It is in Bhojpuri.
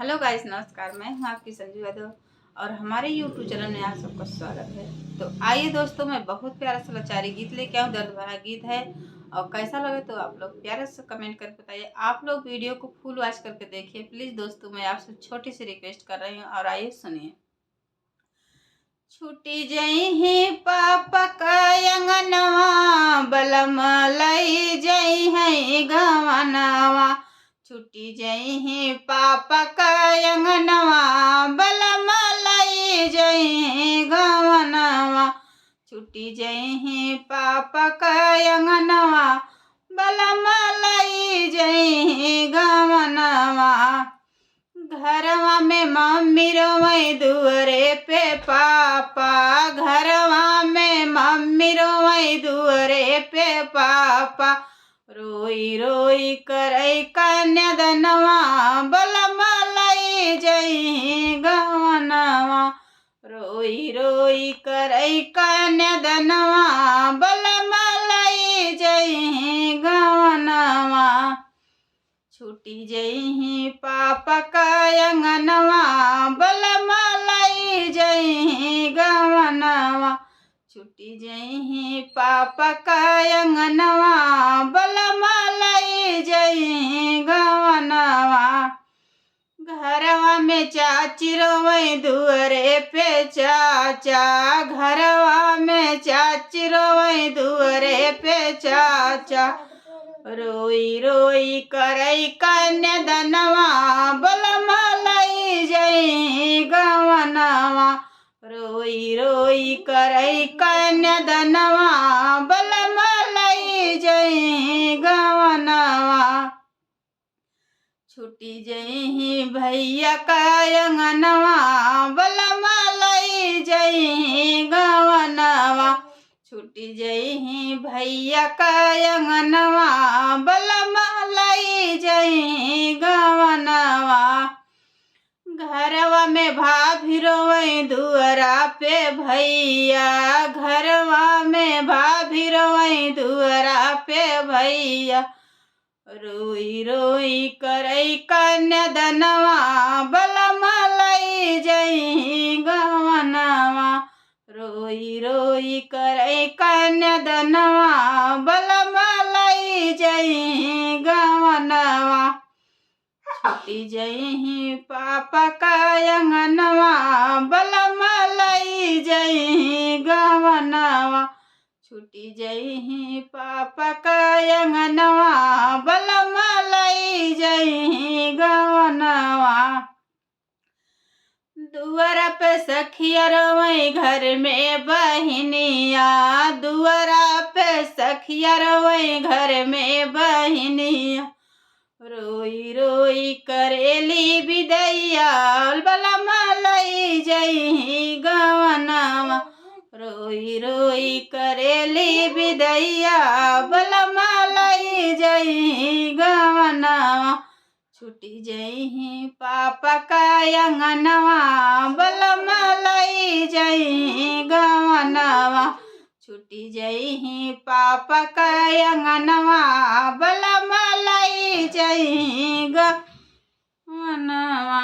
हेलो गाइस, नमस्कार। मैं हूं आपकी संजू यादव और हमारे यूट्यूब चैनल में आप सबका स्वागत है। तो आइए दोस्तों, मैं बहुत प्यारा सा लाचारी गीत लेके आऊँ। दर्द भरा गीत है और कैसा लगे तो आप लोग प्यारा सा कमेंट करके बताइए। आप लोग वीडियो को फुल वॉच करके देखिए प्लीज दोस्तों। मैं आपसे छोटी सी रिक्वेस्ट कर रही हूँ और आइए सुनिए। छुटी जई है पापा का अंगनवा, बलम लई जई है गवनवा। छुटी जई है पापा का अंगनवा, बलम लई जई है गवनवा। छुटी जई है पापा का अंगनवा, बलम लई जई है गवनवा। घरवा में मम्मी रोवई दुअरे पे पापा, घरवा में मम्मी रोवई दुअरे पे पापा। रोई रोई करई कन्यादनवा, बलम लई जई गवनवा। रोई रोई करई कन्यादनवा, बलम लई जई गवनवा। छुटी जई पापा का अंगनवा, बलम लई जई गवनवा। छुटी जई पापा का अंगनवा, बलम लई जई गवनवा। घरवा में चाची रोवई दुअरे पे चाचा, घरवा में चाची रोवई दुअरे पे चाचा। रोई रोई करई कन्यादनवा, बलम लई जई गवनवा। रोई रोई करई कन्यादनवा, बलम लई जई गवनवा। छुटी जई भैया का अंगनवा, बलम लई जई गवनवा। छुटी जई भैया का अंगनवा, बलम लई जई गवनवा। घरवा में भाभी रोवई दुअरा पे भैया, घरवा में भाभी रोवई दुअरा पे भैया। रोई रोई करई कन्यादनवा, बलम लई जई गवनवा। रोई रोई करई कन्यादनवा, बलम लई जई गवनवा। छुटी जई पापा का अंगनवा, बलम लई जई गवनवा। छुटी जई पापा का अंगनवा, बलम लई जई गवनवा। दुअरा पे सखिया रोवई घर में बहिनिया, दुअरा पे सखिया रोवई घर में बहिनिया। रोई रोई करेली विदैया, बलम लई जई गवनवा। रोई रोई करेली विदैया, बलम लई जई गवनवा। छुटी जई पापा का अंगनवा, बलम लई जई गवनवा। छुटी जई पापा का अंगनवा, बलम लई जई गवनवा।